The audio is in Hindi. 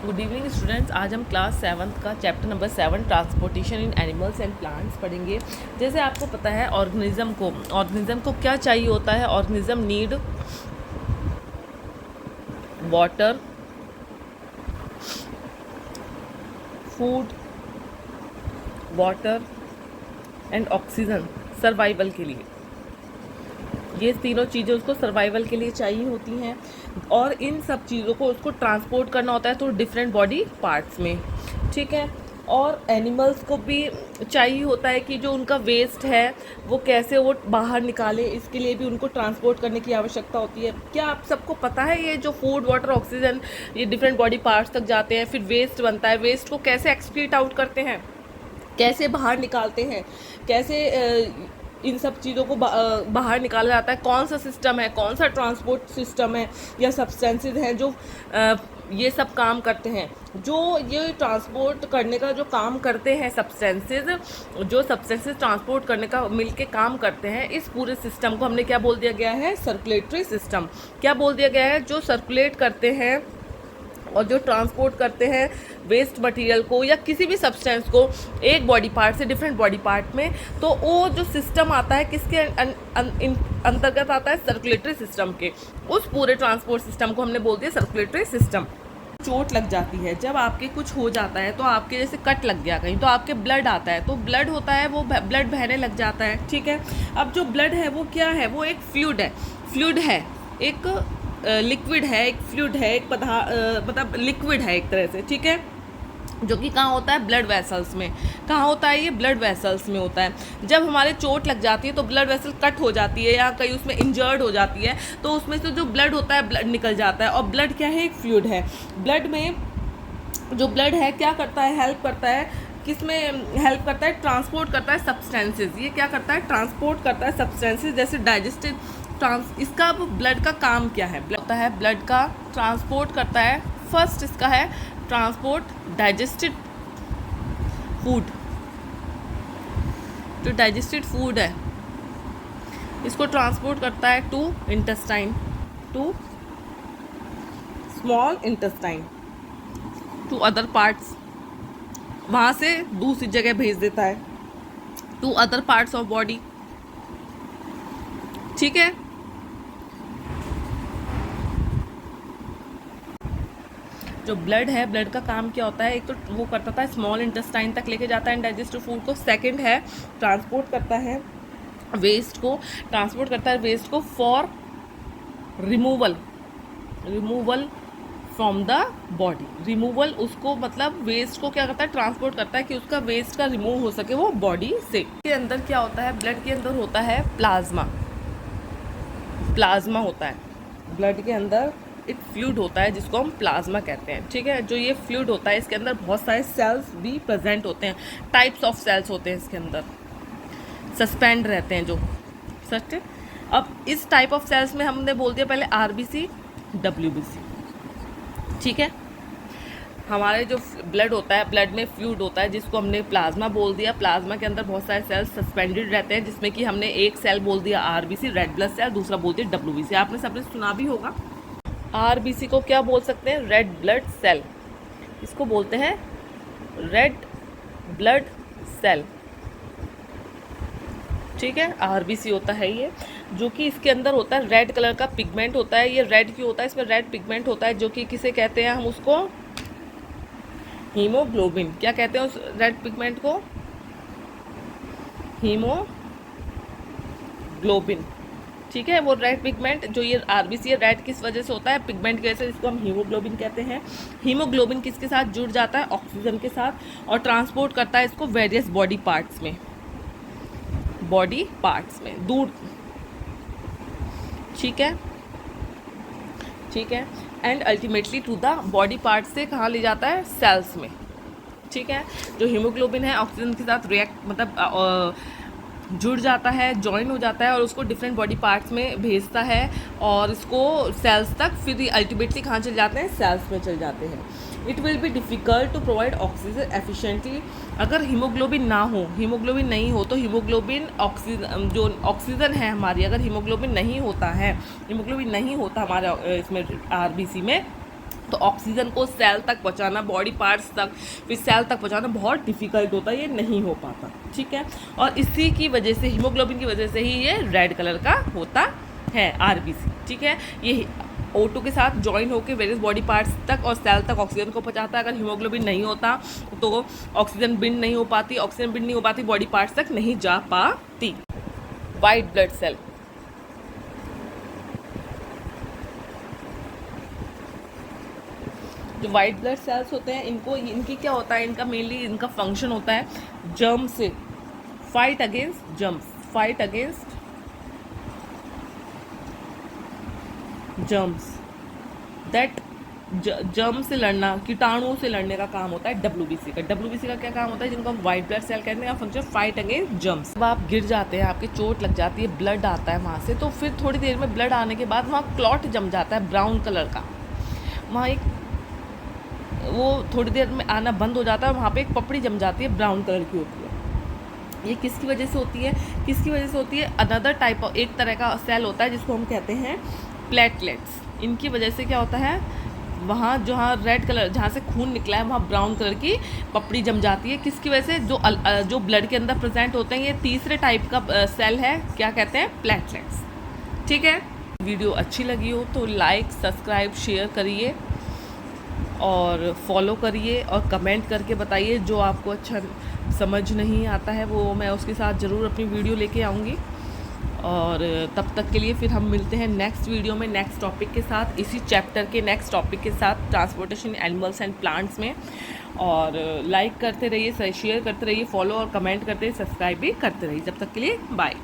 Good evening students. आज हम क्लास 7th का chapter number 7 transportation in animals and plants पढ़ेंगे। जैसे आपको पता है ऑर्गेनिज्म को क्या चाहिए होता है। Organism need water, food, water and oxygen survival के लिए। ये तीनों चीज़ें उसको सर्वाइवल के लिए चाहिए होती हैं और इन सब चीज़ों को उसको ट्रांसपोर्ट करना होता है तो डिफरेंट बॉडी पार्ट्स में, ठीक है। और एनिमल्स को भी चाहिए होता है कि जो उनका वेस्ट है वो कैसे वो बाहर निकाले, इसके लिए भी उनको ट्रांसपोर्ट करने की आवश्यकता होती है। क्या आप सबको पता है ये जो फूड, वाटर, ऑक्सीजन ये डिफरेंट बॉडी पार्ट्स तक जाते हैं, फिर वेस्ट बनता है, वेस्ट को कैसे एक्सक्रीट आउट करते हैं, कैसे बाहर निकालते हैं, कैसे इन सब चीज़ों को बाहर निकाला जाता है, कौन सा सिस्टम है, कौन सा ट्रांसपोर्ट सिस्टम है या सब्सटेंसेस हैं जो ये सब काम करते हैं। जो ये ट्रांसपोर्ट करने का जो काम करते हैं जो सब्सटेंसेस ट्रांसपोर्ट करने का मिलके काम करते हैं, इस पूरे सिस्टम को हमने क्या बोल दिया गया है? Circulatory system. क्या बोल दिया गया है? जो सर्कुलेट करते हैं और जो ट्रांसपोर्ट करते हैं वेस्ट मटेरियल को या किसी भी सब्सटेंस को एक बॉडी पार्ट से डिफरेंट बॉडी पार्ट में, तो वो जो सिस्टम आता है किसके अंतर्गत आता है? सर्कुलेटरी सिस्टम के। उस पूरे ट्रांसपोर्ट सिस्टम को हमने बोल दिया सर्कुलेटरी सिस्टम। चोट लग जाती है, जब आपके कुछ हो जाता है तो आपके जैसे कट लग गया कहीं तो आपके ब्लड आता है, तो ब्लड होता है वो ब्लड बहने लग जाता है, ठीक है। अब जो ब्लड है वो क्या है? वो एक फ्लूइड है, एक लिक्विड है, एक फ्लूइड है, एक मतलब लिक्विड है एक तरह से, ठीक है, जो कि कहाँ होता है? ब्लड वेसल्स में। कहाँ होता है ये? ब्लड वेसल्स में होता है। जब हमारे चोट लग जाती है तो ब्लड वेसल कट हो जाती है या कहीं उसमें इंजर्ड हो जाती है, तो उसमें से जो ब्लड होता है ब्लड निकल जाता है। और ब्लड क्या है? एक फ्लूइड है। ब्लड में जो ब्लड है क्या करता है? हेल्प करता है, किसमें हेल्प करता है? ट्रांसपोर्ट करता है सब्सटेंसेस। ये क्या करता है? ट्रांसपोर्ट करता है सब्सटेंसेस, जैसे डाइजेस्टिव इसका अब ब्लड का काम क्या है? होता है ब्लड का ट्रांसपोर्ट करता है। फर्स्ट इसका है ट्रांसपोर्ट डाइजेस्टेड फूड। जो डाइजेस्टेड फूड है इसको ट्रांसपोर्ट करता है to intestine, to small intestine, to other parts. वहाँ से दूसरी जगह भेज देता है, to other parts of body, ठीक है। जो ब्लड है, ब्लड का काम क्या होता है? एक तो वो करता था स्मॉल इंटेस्टाइन तक लेके जाता है डाइजेस्टिव फूड को। सेकंड है ट्रांसपोर्ट करता है वेस्ट को for removal from the body. Removal उसको मतलब वेस्ट को क्या करता है? ट्रांसपोर्ट करता है कि उसका वेस्ट का रिमूव हो सके वो बॉडी से। के अंदर क्या होता है? ब्लड के अंदर होता है प्लाज्मा होता है। ब्लड के अंदर एक फ्लूइड होता है जिसको हम प्लाज्मा कहते हैं, ठीक है। जो ये फ्लूइड होता है इसके अंदर बहुत सारे सेल्स भी प्रेजेंट होते हैं, टाइप्स ऑफ सेल्स होते हैं इसके अंदर, सस्पेंड रहते हैं जो सच। अब इस टाइप ऑफ सेल्स में हमने बोल दिया पहले आरबीसी, डब्ल्यूबीसी, ठीक है। हमारे जो ब्लड होता है, ब्लड में फ्लूइड होता है जिसको हमने प्लाज्मा बोल दिया। प्लाज्मा के अंदर बहुत सारे सेल्स सस्पेंडेड रहते हैं, जिसमें कि हमने एक सेल बोल दिया आरबीसी, रेड ब्लड सेल, दूसरा बोल दिया डब्ल्यूबीसी। आपने सबने सुना भी होगा। आरबीसी को क्या बोल सकते हैं? Red blood cell. इसको बोलते हैं रेड ब्लड सेल, ठीक है। आरबीसी होता है ये, जो कि इसके अंदर होता है रेड कलर का पिगमेंट होता है। ये रेड क्यों होता है? इसमें रेड पिगमेंट होता है जो कि किसे कहते हैं? हम उसको हीमोग्लोबिन। क्या कहते हैं उस रेड पिगमेंट को? हीमोग्लोबिन, ठीक है। वो रेड पिगमेंट जो ये आरबीसी है, रेड किस वजह से होता है? पिगमेंट की वजह से, इसको हम हीमोग्लोबिन कहते हैं। हीमोग्लोबिन किसके साथ जुड़ जाता है? ऑक्सीजन के साथ, और ट्रांसपोर्ट करता है इसको वेरियस बॉडी पार्ट्स में दूर, ठीक है। And ultimately to the body part से कहाँ ले जाता है? सेल्स में, ठीक है। जो हीमोग्लोबिन है ऑक्सीजन के साथ रिएक्ट मतलब जुड़ जाता है, ज्वाइन हो जाता है और उसको डिफरेंट बॉडी पार्ट्स में भेजता है और इसको सेल्स तक, फिर अल्टीमेटली कहाँ चले जाते हैं? सेल्स में चले जाते हैं। It will be difficult to provide oxygen efficiently. अगर हीमोग्लोबिन नहीं हो तो हीमोग्लोबिन जो ऑक्सीजन है हमारी, अगर हीमोग्लोबिन नहीं होता हमारे इसमें आरबीसी में, तो ऑक्सीजन को सेल तक पहुंचाना, बॉडी पार्ट्स तक, फिर सेल तक पहुंचाना बहुत डिफ़िकल्ट होता है, ये नहीं हो पाता, ठीक है। और इसी की वजह से, हीमोग्लोबिन की वजह से ही ये रेड कलर का होता है आरबीसी, ठीक है। ये O2 के साथ ज्वाइन होकर वेरियस बॉडी पार्ट्स तक और सेल तक ऑक्सीजन को पहुंचाता है। अगर हीमोग्लोबिन नहीं होता तो ऑक्सीजन बिंड नहीं हो पाती, ऑक्सीजन बिंड नहीं हो पाती, बॉडी पार्ट्स तक नहीं जा पाती। वाइट ब्लड सेल, जो वाइट ब्लड सेल्स होते हैं इनकी क्या होता है, इनका मेनली इनका फंक्शन होता है जर्म से fight against germs, that germ से लड़ना, कीटाणुओं से लड़ने का काम होता है डब्ल्यूबीसी का। डब्ल्यूबीसी का क्या काम होता है, जिनको हम वाइट ब्लड सेल कहते हैं, फंक्शन फाइट अगेंस्ट जर्म्स। जब आप गिर जाते हैं, आपकी चोट लग जाती है, ब्लड आता है वहाँ से, तो फिर थोड़ी देर में ब्लड आने के बाद वहाँ क्लॉट जम जाता है ब्राउन कलर का, वहाँ एक वो थोड़ी देर में आना बंद हो जाता है, वहाँ पे एक पपड़ी जम जाती है, ब्राउन कलर की होती है। ये किसकी वजह से होती है, अनदर टाइप ऑफ, एक तरह का सेल होता है जिसको हम कहते हैं प्लेटलेट्स। इनकी वजह से क्या होता है, वहाँ जहाँ रेड कलर, जहाँ से खून निकला है वहाँ ब्राउन कलर की पपड़ी जम जाती है। किसकी वजह से, जो ब्लड के अंदर प्रेजेंट होते हैं, ये तीसरे टाइप का सेल है, क्या कहते हैं, प्लेटलेट्स, ठीक है। वीडियो अच्छी लगी हो तो लाइक, सब्सक्राइब, शेयर करिए और फॉलो करिए और कमेंट करके बताइए। जो आपको अच्छा समझ नहीं आता है वो मैं उसके साथ ज़रूर अपनी वीडियो लेके आऊँगी। और तब तक के लिए फिर हम मिलते हैं नेक्स्ट वीडियो में, नेक्स्ट टॉपिक के साथ, इसी चैप्टर के नेक्स्ट टॉपिक के साथ, ट्रांसपोर्टेशन एनिमल्स एंड प्लांट्स में। और लाइक करते रहिए, शेयर करते रहिए, फॉलो और कमेंट करते रहिए, सब्सक्राइब भी करते रहिए। जब तक के लिए बाय।